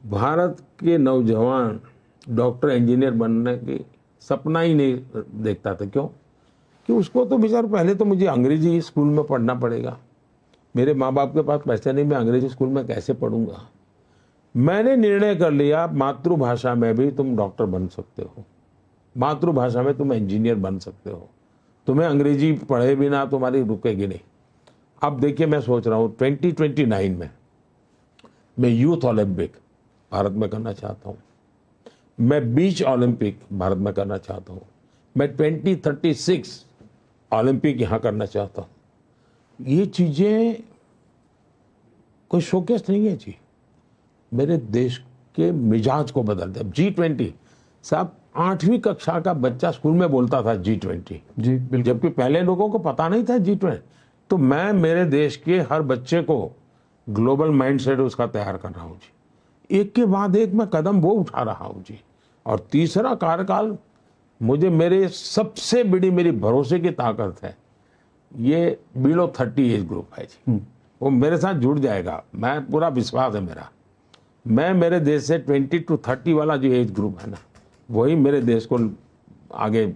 भारत के नौजवान doctor engineer बनने की सपना ही नहीं देखता था। क्यों? कि उसको तो बेचारा पहले तो मुझे अंग्रेजी स्कूल में पढ़ना पड़ेगा, मेरे माँ बाप के पास पैसे नहीं, मैं अंग्रेजी स्कूल में कैसे पढ़ूंगा। मैंने निर्णय कर लिया मातृभाषा में भी तुम डॉक्टर बन सकते हो, मातृभाषा में तुम इंजीनियर बन सकते हो, तुम्हें अंग्रेजी पढ़े बिना तुम्हारी रुकेगी नहीं। अब देखिए मैं सोच रहा हूँ 2029 में मैं यूथ ओलंपिक भारत में करना चाहता हूँ, मैं बीच ओलंपिक भारत में करना चाहता हूँ, मैं 2036 ओलंपिक यहाँ करना चाहता हूँ। ये चीज़ें कोई शोकेस नहीं है जी, मेरे देश के मिजाज को बदल दे। G20 साहब 8वीं कक्षा का बच्चा स्कूल में बोलता था G20 जी बिल्कुल, जबकि पहले लोगों को पता नहीं था G20। तो मैं मेरे देश के हर बच्चे को ग्लोबल माइंडसेट उसका तैयार कर रहा हूँ जी, एक के बाद एक मैं कदम वो उठा रहा हूँ जी। और तीसरा कार्यकाल मुझे मेरे सबसे बड़ी मेरी भरोसे की ताकत है, ये बिलो 30 एज ग्रुप है जी, वो मेरे साथ जुड़ जाएगा, मैं पूरा विश्वास है मेरा। मैं मेरे देश से 20 to 30 वाला जो एज ग्रुप है ना, वही मेरे देश को आगे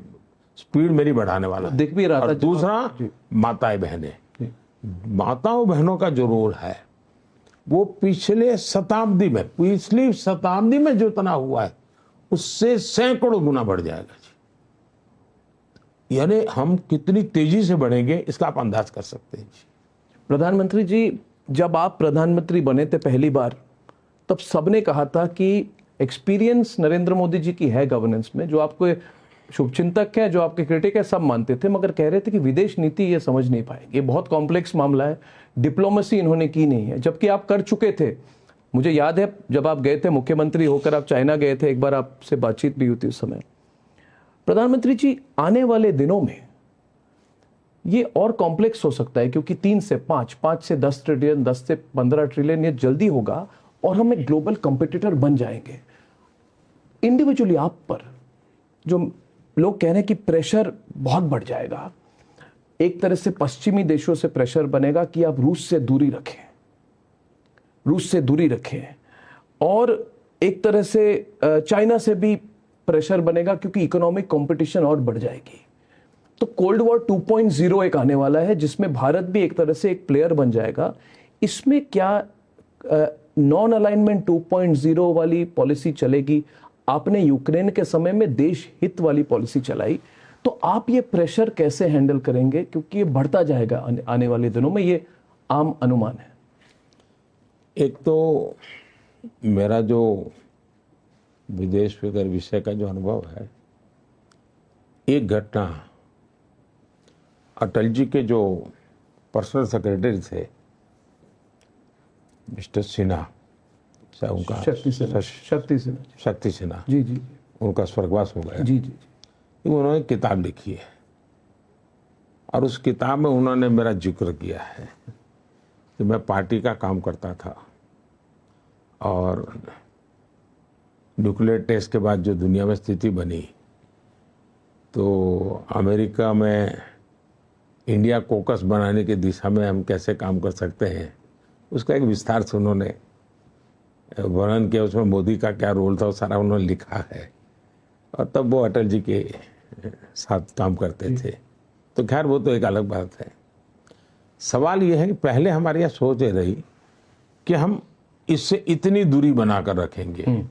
स्पीड मेरी बढ़ाने वाला है। दिख भी रहा था। और दूसरा माताएं बहनें, माताओं बहनों का जो रोल है वो पिछली शताब्दी में जो इतना हुआ है उससे सैकड़ों गुना बढ़ जाएगा जी। यानी हम कितनी तेजी से बढ़ेंगे इसका आप अंदाज कर सकते हैं जी। प्रधानमंत्री जी, जब आप प्रधानमंत्री बने थे पहली बार, तब सबने कहा था कि एक्सपीरियंस नरेंद्र मोदी जी की है गवर्नेंस में, जो आपको शुभचिंतक है, जो आपके क्रिटिक है, सब मानते थे, मगर कह रहे थे कि विदेश नीति ये समझ नहीं पाएंगे, ये बहुत कॉम्प्लेक्स मामला है, डिप्लोमेसी इन्होंने की नहीं है, जबकि आप कर चुके थे। मुझे याद है जब आप गए थे मुख्यमंत्री होकर, आप चाइना गए थे, एक बार आपसे बातचीत भी हुई थी उस समय। प्रधानमंत्री जी, आने वाले दिनों में ये और कॉम्प्लेक्स हो सकता है, क्योंकि 3 से 5, 5 से 10 ट्रिलियन, 10 से 15 ट्रिलियन ये जल्दी होगा और हम एक ग्लोबल कंपटीटर बन जाएंगे। इंडिविजुअली आप पर जो लोग कह रहे हैं कि प्रेशर बहुत बढ़ जाएगा, एक तरह से पश्चिमी देशों से प्रेशर बनेगा कि आप रूस से दूरी रखें, और एक तरह से चाइना से भी प्रेशर बनेगा क्योंकि इकोनॉमिक कंपटीशन और बढ़ जाएगी। तो कोल्ड वॉर 2.0 एक आने वाला है, जिसमें भारत भी एक तरह से एक प्लेयर बन जाएगा। इसमें क्या नॉन अलाइनमेंट 2.0 वाली पॉलिसी चलेगी? आपने यूक्रेन के समय में देश हित वाली पॉलिसी चलाई, तो आप ये प्रेशर कैसे हैंडल करेंगे? क्योंकि ये बढ़ता जाएगा आने वाले दिनों में, ये आम अनुमान है। एक तो मेरा जो विदेश फिकर विषय का जो अनुभव है, एक घटना अटल जी के जो पर्सनल सेक्रेटरी थे मिस्टर सिन्हा, उनका शक्ति सिन्हा जी, उनका स्वर्गवास हो गया जी, उन्होंने किताब लिखी है और उस किताब में उन्होंने मेरा जिक्र किया है कि मैं पार्टी का काम करता था और न्यूक्लियर टेस्ट के बाद जो दुनिया में स्थिति बनी, तो अमेरिका में इंडिया कोकस बनाने की दिशा में हम कैसे काम कर सकते हैं, उसका एक विस्तार से उन्होंने वर्णन किया। उसमें मोदी का क्या रोल था वो सारा उन्होंने लिखा है, और तब वो अटल जी के साथ काम करते थे। तो खैर वो तो एक अलग बात है। सवाल ये है कि पहले हमारी यह सोच रही कि हम इससे इतनी दूरी बनाकर रखेंगे